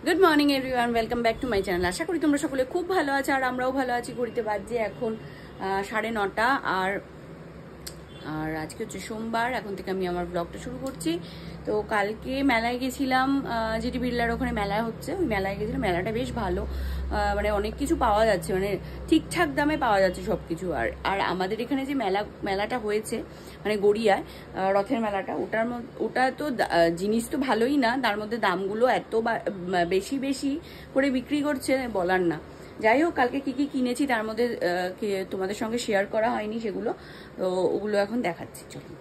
Good morning everyone, welcome back to my channel. আশা করি তোমরা সকলে খুব ভালো আছো আর আমরাও ভালো আছি। ঘড়িতে বাজছে এখন 9:30 আর আজকে হচ্ছে সোমবার। এখন থেকে আমি আমার ব্লগটা শুরু করছি। তো কালকে মেলায় গেছিলাম, জিটি বিড়লার ওখানে মেলা হচ্ছে, ওই মেলায় গেছিলাম। মেলাটা বেশ ভালো, মানে অনেক কিছু পাওয়া যাচ্ছে, মানে ঠিকঠাক দামে পাওয়া যাচ্ছে সব কিছু। আর আমাদের এখানে যে মেলাটা হয়েছে মানে গড়িয়ায় রথের মেলাটা, ওটা তো জিনিস তো ভালোই না, তার মধ্যে দামগুলো এত বেশি বেশি করে বিক্রি করছে বলার না। যাই হোক, কালকে কি কি কিনেছি তার মধ্যে তোমাদের সঙ্গে শেয়ার করা হয়নি সেগুলো, তো ওগুলো এখন দেখাচ্ছি। চলুন।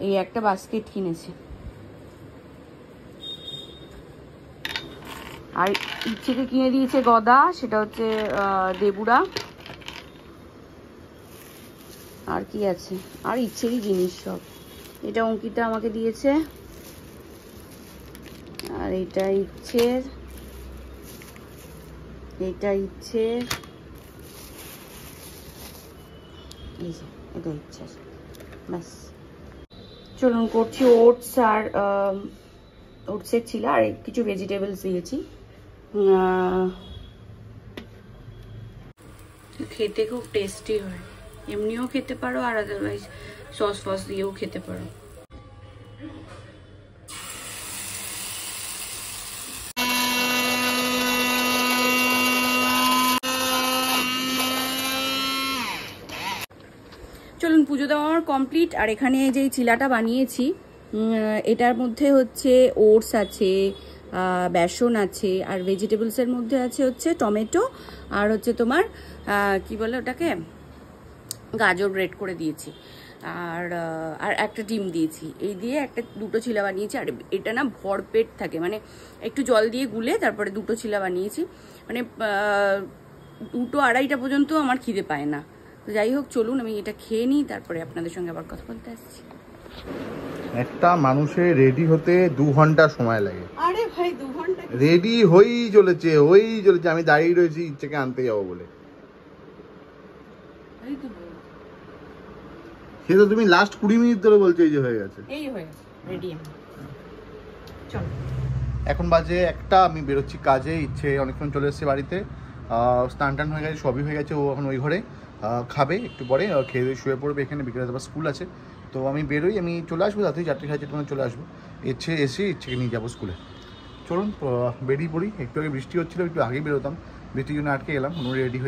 এই একটা বাস্কেট কিনেছি, আর ইচ্ছেকে কিনে দিয়েছে গদা, সেটা হচ্ছে দেবুরা। আর কি আছে, আর ইচ্ছেরই জিনিস সব। এটা অঙ্কিতা আমাকে দিয়েছে, আর এটা ইচ্ছের, এটা ইচ্ছের, এই যে এটা ইচ্ছের। ব্যাস, চলুন করছি। ওটস আর ওটসের ছিল, আর কিছু ভেজিটেবলস দিয়েছি। খেতে খুব টেস্টি হয়, এমনিও খেতে পারো আর আদারওয়াইজ সস ফস দিয়েও খেতে পারো। চলুন, পুজো দেওয়া আমার কমপ্লিট। আর এখানে যে চিলাটা বানিয়েছি, এটার মধ্যে হচ্ছে ওটস আছে, বেসন আছে, আর ভেজিটেবলসের মধ্যে আছে হচ্ছে টমেটো, আর হচ্ছে তোমার কি বলে ওটাকে, গাজর গ্রেট করে দিয়েছি, আর একটা ডিম দিয়েছি। এই দিয়ে দুটো চিলা বানিয়েছি। আর এটা না ভরপেট থাকে, মানে একটু জল দিয়ে গুলে তারপরে দুটো চিলা বানিয়েছি, মানে 2-2:30 পর্যন্ত আমার খিদে পায় না। তো যাই হোক, চলুন আমি এটা খেয়ে নিই, তারপরে আপনাদের সঙ্গে আবার কথা বলতে আসছি। একটা মানুষের রেডি হতে 2 ঘন্টা সময় লাগে। আরে ভাই, 2 ঘন্টা রেডি হয়েই চলেছে। আমি দাঁড়িয়ে রয়েছি ইচ্ছেকে আনতে যাবো বলে। সে তো তুমি লাস্ট 20 মিনিট ধরে বলছো এই যে হয়ে গেছে, এই হয়ে গেছে রেডি। চল, এখন বাজে 1টা, আমি বেরোচ্ছি কাজে। ইচ্ছে অনেকক্ষণ চলে এসেছে বাড়িতে, স্নান টান হয়ে গেছে, সবই হয়ে গেছে। ও এখন ওই ঘরে খাবে, একটু পরে খেয়ে শুয়ে পড়বে। এখানে বিকেলে আবার স্কুল আছে, তো আমি বেরোই, আমি চলে আসবো রাত্রি 4:30 চলে আসবো। ইচ্ছেকে নিয়ে যাবো স্কুলে। চলুন বেরিয়ে পড়ি। একটু আগে বৃষ্টি হচ্ছিলো, একটু আগেই বেরোতাম, বৃষ্টির জন্য আটকে গেলাম। রেডি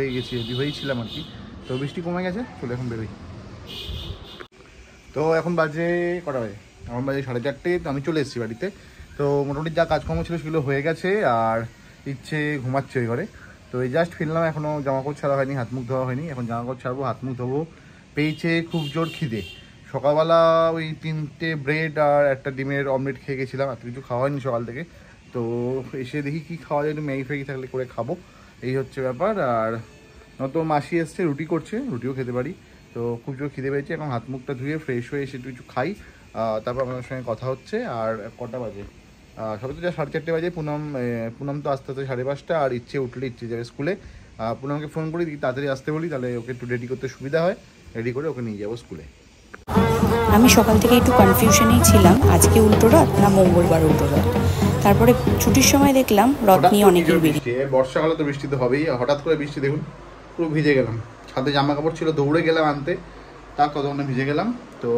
হয়েই ছিলাম আর কি। তো বৃষ্টি কমে গেছে, চলে এখন বেরোই। তো এখন বাজে কটা বাজে, এখন বাজে 4:30। তো আমি চলে এসেছি বাড়িতে। তো মোটামুটি যা কাজকর্ম ছিল সেগুলো হয়ে গেছে, আর ইচ্ছে ঘুমাচ্ছে ওই ঘরে। তো এই জাস্ট ফিরলাম, এখনও জামাকাপড় ছাড়া হয়নি, হাত মুখ ধোয়া হয়নি। এখন জামাকাপড় ছাড়বো, হাত মুখ ধোবো। পেয়েছে খুব জোর খিদে। সকালবেলা ওই 3টে ব্রেড আর একটা ডিমের অমলেট খেয়ে গেছিলাম, এত কিছু খাওয়া হয়নি সকাল থেকে। তো এসে দেখি কি খাওয়া যায়, একটু ম্যাগি থাকলে করে খাবো, এই হচ্ছে ব্যাপার। আর নয়তো মাসি এসছে, রুটি করছে, রুটিও খেতে পারি। তো খুব জোর খিদে পেয়েছে, এখন হাত মুখটা ধুয়ে ফ্রেশ হয়ে এসে একটু কিছু খাই, তারপর আপনাদের সঙ্গে কথা হচ্ছে। আর কটা বাজে, সবে তো যা 4:30 বাজে। পুনম তো আসতে 5:30, আর ইচ্ছে যাবে স্কুলে। পুনমকে ফোন করি, তাড়াতাড়ি আসতে বলি, তাহলে ওকে একটু রেডি করতে সুবিধা হয়, রেডি করে ওকে নিয়ে যাবো স্কুলে। আমি সকাল থেকে একটু কনফিউশনেই ছিলাম, আজকে উল্টো রথ না মঙ্গলবার উল্টো রথ। তারপরে ছুটির সময় দেখলাম রথ নিয়ে অনেকেই বেরিয়ে। বর্ষাকালে তো বৃষ্টি তো হবেই, হঠাৎ করে বৃষ্টি দেখুন, পুরো ভিজে গেলাম। ছাদে জামা কাপড় ছিল, দৌড়ে গেলাম আনতে, তার কতক্ষণে ভিজে গেলাম। তো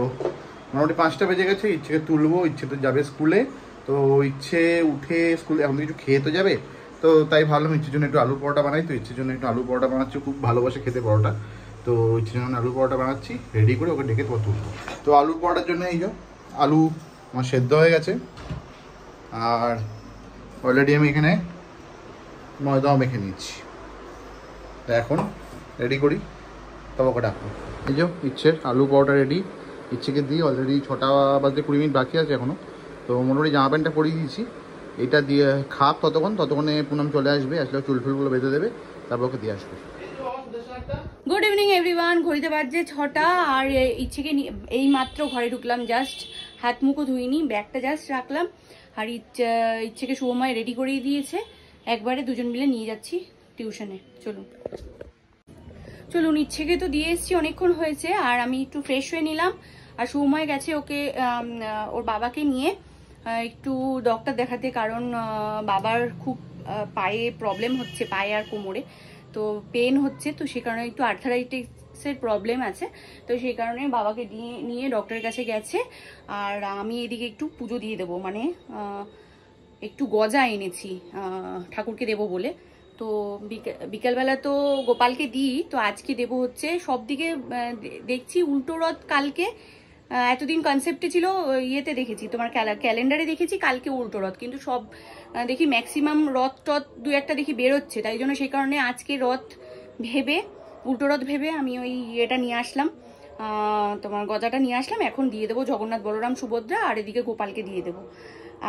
মোটামুটি 5টা বেজে গেছে, ইচ্ছেকে তুলবো, ইচ্ছে তো যাবে স্কুলে। তো ইচ্ছে উঠে স্কুলে এখন কিছু খেয়ে তো যাবে, তো তাই ভাবলাম ইচ্ছের জন্য একটু আলু পরোটা বানাই। তো ইচ্ছের জন্য একটু আলু পরোটা বানাচ্ছি, খুব ভালোবাসে খেতে পরোটা। তো ইচ্ছের জন্য আলু পরোটা বানাচ্ছি, রেডি করে ওকে ডেকে তোমার তুলবো। তো আলু পরোটার জন্য এই যে আলু আমার সেদ্ধ হয়ে গেছে, আর অলরেডি আমি এখানে ময়দাও মেখে নিচ্ছি। তো এখন রেডি করি, তবে ওকে ডাকবো। এই যে ইচ্ছের আলু পরোটা রেডি, ইচ্ছেকে দিই। অলরেডি 6টা বাজতে 20 মিনিট বাকি আছে এখনও। তো মোটামুটি জামা প্যান্টটা পরিয়ে দিয়েছি, এটা দিয়ে খাক ততক্ষণে পুনম চলে আসবে, আসলে চুলফুলগুলো বেঁধে দেবে, তারপর ওকে দিয়ে আসবে। গুড ইভিনিং এভরিওয়ান, ঘড়িতে বাজছে 6টা। আর ইচ্ছেকে এই মাত্র ঘরে ঢুকলাম, জাস্ট হাত মুখও ধুইনি, ব্যাগটা জাস্ট রাখলাম। আর ইচ্ছেকে শুভময় রেডি করিয়ে দিয়েছে, একবারে দুজন মিলে নিয়ে যাচ্ছি টিউশনে। চলুন ইচ্ছেকে তো দিয়ে এসছি, অনেকক্ষণ হয়েছে। আর আমি একটু ফ্রেশ হয়ে নিলাম, আর শুভময় গেছে ওকে ওর বাবাকে নিয়ে একটু ডক্টর দেখাতে, কারণ বাবার খুব পায়ে প্রবলেম হচ্ছে, পায়ে আর কোমরে তো পেন হচ্ছে, তো সে কারণে একটু আর্থারাইটিসের প্রবলেম আছে, তো সেই কারণে বাবাকে নিয়ে ডক্টরের কাছে গেছে। আর আমি এদিকে একটু পুজো দিয়ে দেবো, মানে একটু গজা এনেছি ঠাকুরকে দেবো বলে। তো বিকালবেলা তো গোপালকে দিই, তো আজকে দেবো হচ্ছে সব দিকে দেখছি উল্টো রথ কালকে। এতদিন কনসেপ্টে ছিল ইয়েতে দেখেছি, তোমার ক্যালেন্ডারে দেখেছি কালকে উল্টো রথ, কিন্তু সব দেখি ম্যাক্সিমাম রথ টথ দু একটা দেখি বেরোচ্ছে, তাই জন্য সেই কারণে আজকে রথ ভেবে, উল্টো রথ ভেবে আমি ওই এটা নিয়ে আসলাম, তোমার গজাটা নিয়ে আসলাম। এখন দিয়ে দেবো জগন্নাথ, বলরাম, সুভদ্রা, আর এদিকে গোপালকে দিয়ে দেবো।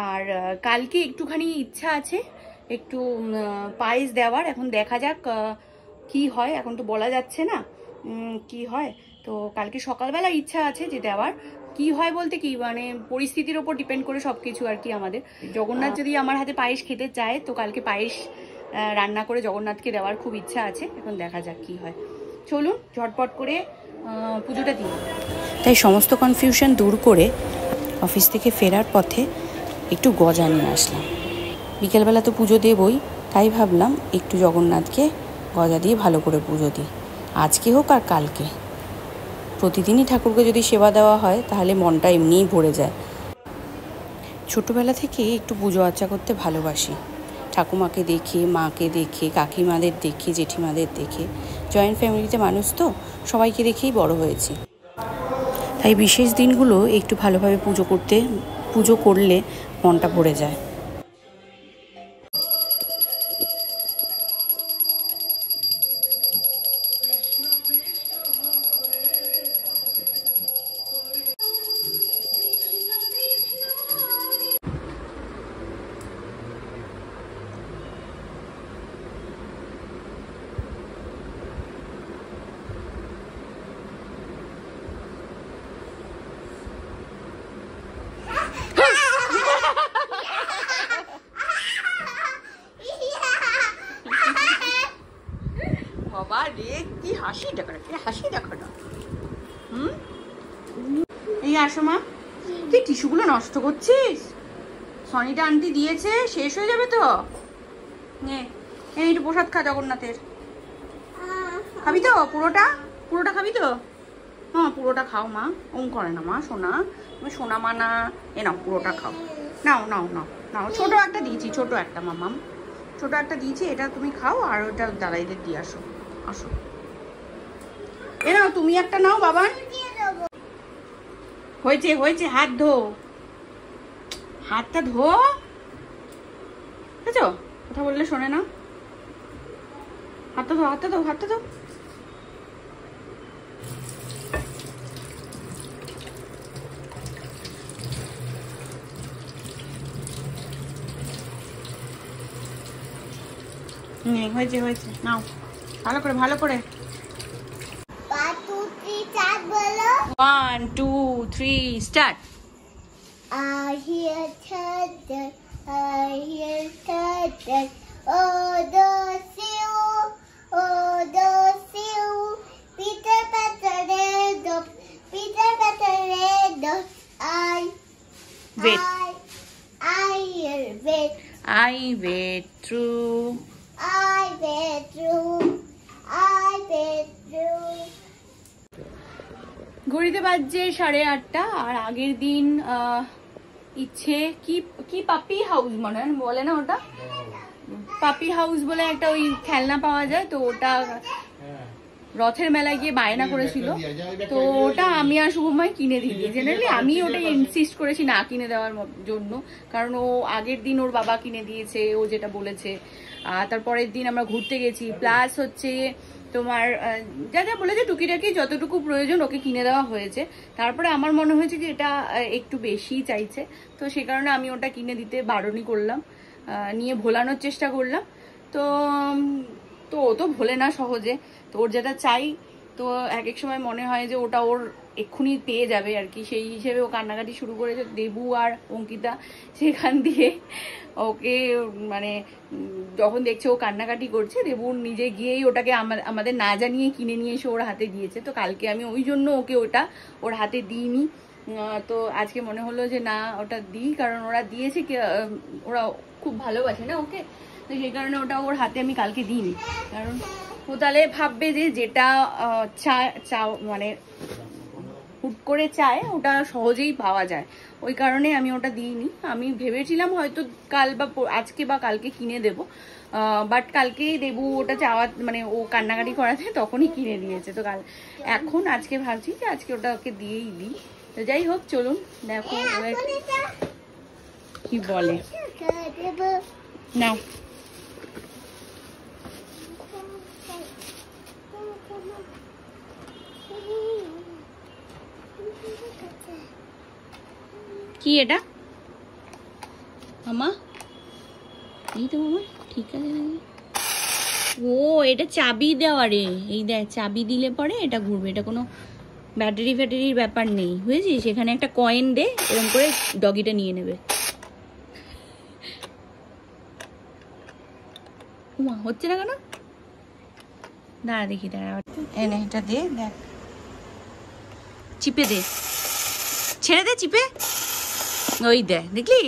আর কালকে একটুখানি ইচ্ছা আছে একটু পায়েস দেওয়ার, এখন দেখা যাক কি হয়, এখন তো বলা যাচ্ছে না কি হয়। তো কালকে সকালবেলা ইচ্ছা আছে যে দেওয়ার, কি হয় বলতে কি মানে পরিস্থিতির ওপর ডিপেন্ড করে সবকিছু আর কি। আমাদের জগন্নাথ যদি আমার হাতে পায়েস খেতে চায় তো কালকে পায়েস রান্না করে জগন্নাথকে দেওয়ার খুব ইচ্ছা আছে, এখন দেখা যাক কি হয়। চলুন ঝটপট করে পুজোটা দিই। তাই সমস্ত কনফিউশন দূর করে অফিস থেকে ফেরার পথে একটু গজা নিয়ে আসলাম। বিকেলবেলা তো পুজো দেবই, তাই ভাবলাম একটু জগন্নাথকে গজা দিয়ে ভালো করে পুজো দিই, আজকে হোক আর কালকে। প্রতিদিনই ঠাকুরকে যদি সেবা দেওয়া হয় তাহলে মনটা এমনিই ভরে যায়। ছোটোবেলা থেকে একটু পুজো আর্চা করতে ভালোবাসি, ঠাকুমাকে দেখে, মাকে দেখে, কাকিমাদের দেখে, জেঠিমাদের দেখে। জয়েন্ট ফ্যামিলিতে মানুষ তো, সবাইকে দেখেই বড় হয়েছি। তাই বিশেষ দিনগুলো একটু ভালোভাবে পুজো করলে মনটা ভরে যায়। বাবা রে, কি হাসি দেখা না, হাসি দেখা না। এই আসো মা, তুই টিস্যুগুলো নষ্ট করছিস? সনিটা আন্টি দিয়েছে, শেষ হয়ে যাবে তো। এই একটু প্রসাদ খা জগন্নাথের। খাবি তো পুরোটা? পুরোটা খাবি তো? হ্যাঁ পুরোটা খাও মা, ওম করে না মা, সোনা তুমি সোনা মা না, এ নাও পুরোটা খাও। নাও নাও নাও নাও, ছোট একটা দিয়েছি, ছোট একটা মামাম, ছোট একটা দিয়েছি, এটা তুমি খাও, আর ওটা দাদাইদের দিয়ে আসো। আসো, এ নাও তুমি একটা নাও বাবা। হয়েছে হয়েছে, হাত ধো, হাতটা ধো, বুঝছো? কথা বললে শোনে না। হাতটা ধো, হাতটা ধো, হাতটা ধো। হয়েছে হয়েছে, নাও ভালো করে ভালো করে। 1 2 3 start. I hear thunder, I hear thunder. Oh, the seal, Peter Peter red dot, Peter Peter red dot. Wait. I wait. I wait through. I wait through. I wait through. ঘড়িতে বাজছে 8:30, আর আগের দিন ইচ্ছে কি কি পাপি হাউস মনে বলে না, ওটা পাপি হাউস বলে একটা ওই খেলনা পাওয়া যায়, তো ওটা রথের মেলায় গিয়ে বায়না করেছিল, তো ওটা আমি আর শুভময় কিনে দিই। জেনারেলি আমি ওটা ইনসিস্ট করেছি না কিনে দেওয়ার জন্য, কারণ ও আগের দিন ওর বাবা কিনে দিয়েছে, ও যেটা বলেছে। তারপরের দিন আমরা ঘুরতে গেছি, প্লাস হচ্ছে তোমার যা যা বলেছে টুকিটাকি যতটুকু প্রয়োজন ওকে কিনে দেওয়া হয়েছে। তারপরে আমার মনে হয়েছে যে এটা একটু বেশি চাইছে, তো সে কারণে আমি ওটা কিনে দিতে বারণই করলাম, নিয়ে ভোলানোর চেষ্টা করলাম। তো তো ও তো ভোলে না সহজে, তো ওর যেটা চাই, তো এক এক সময় মনে হয় যে ওটা ওর এক্ষুনি পেয়ে যাবে আর কি, সেই হিসেবে ও কান্নাকাটি শুরু করেছে। দেবু আর অঙ্কিতা সেখান দিয়ে ওকে মানে যখন দেখছে ও কান্নাকাটি করছে, দেবু নিজে গিয়েই ওটাকে আমাদের না জানিয়ে কিনে নিয়ে এসে ওর হাতে দিয়েছে। তো কালকে আমি ওই জন্য ওকে ওটা ওর হাতে দিইনি, তো আজকে মনে হলো যে না ওটা দিই, কারণ ওরা দিয়েছে ওরা খুব ভালোবাসে না ওকে, তো সেই কারণে ওটা ওর হাতে আমি কালকে দিইনি। কারণ ও তাহলে ভাববে যে যেটা মানে হুট করে চায় ওটা সহজেই পাওয়া যায়, ওই কারণে আমি ওটা দিইনি। আমি ভেবেছিলাম হয়তো কাল বা আজকে বা কালকে কিনে দেবো, বাট কালকেই দেবো ওটা চাওয়া, মানে ও কান্নাকাটি করাতে তখনই কিনে দিয়েছে। তো এখন আজকে ভাবছি যে আজকে ওটা ওকে দিয়েই দিই। তো যাই হোক চলুন দেখো কি বলে। নাও কি এটা মামা? এই তো মামা ঠিক আছে। ও এটা চাবি দেওয়া রে, এই দেখ চাবি দিলে পরে এটা ঘুরবে, এটা কোনো ব্যাটারি ফ্যাটারির ব্যাপার নেই, বুঝেছিস? সেখানে একটা কয়েন দে, এরকম করে ডগিটা নিয়ে নেবে। মা হচ্ছে না কেন? দাঁড়া দেখি, দাঁড়া এনে এটা দে, দেখ চিপে দে, ছেড়ে দে চিপে, ওই দে দেখলি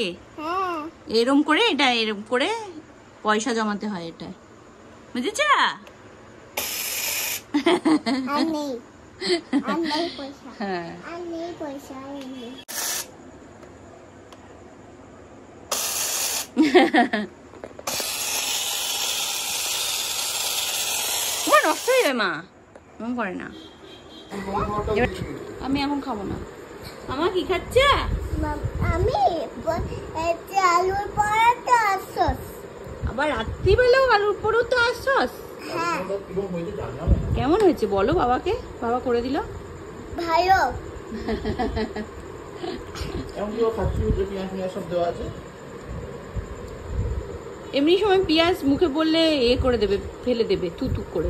এরম করে, এটা এরম করে পয়সা জমাতে হয়, এটা বুঝেছ? হ্যাঁ নষ্ট হয়ে যাবে মা, মন করে না। আমি এখন খাবো না। মামা কি খাচ্ছে? আমি আলুর পরোটা আর সস। আবার রাত্রিবেলাও আলুর পরোটা আর সস? হ্যাঁ। কেমন হয়েছে বলো বাবাকে, বাবা করে দিল। ভালো। এমনি সময় পেঁয়াজ মুখে বললে এ করে দেবে, ফেলে দেবে থুতু করে,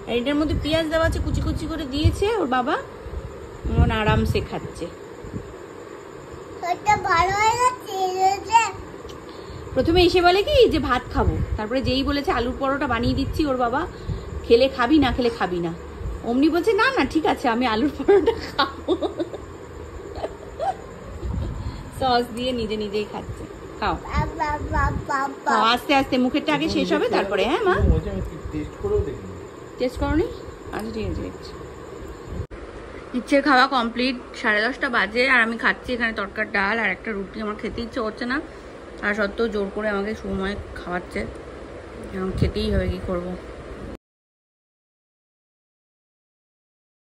আর এটার মধ্যে পেঁয়াজ দেওয়া আছে, কুচি কুচি করে দিয়েছে ওর বাবা, আরামসে খাচ্ছে। ভালো হয়ে গেছে। প্রথমে এসে বলে কি যে ভাত খাবো, তারপরে যেই বলেছে আলুর পরোটা বানিয়ে দিচ্ছি ওর বাবা, খেলে খাবি না খেলে খাবি না, অমনি বলছে না না ঠিক আছে আমি আলুর পরোটা খাবো। সস দিয়ে নিজে নিজেই খাচ্ছে। খাও খাও আস্তে আস্তে, মুখেরটা আগে শেষ হবে তারপরে। হ্যাঁ মা টেস্ট করো নি? আচ্ছা ঠিক আছে দেখছি। ইচ্ছের খাওয়া কমপ্লিট, 10:30 বাজে, আর আমি খাচ্ছি এখানে তরকার ডাল আর একটা রুটি। আমার খেতে ইচ্ছে হচ্ছে না, আর সত্ত্বেও জোর করে আমাকে সময় খাওয়াচ্ছে, খেতেই হবে, কি করবো।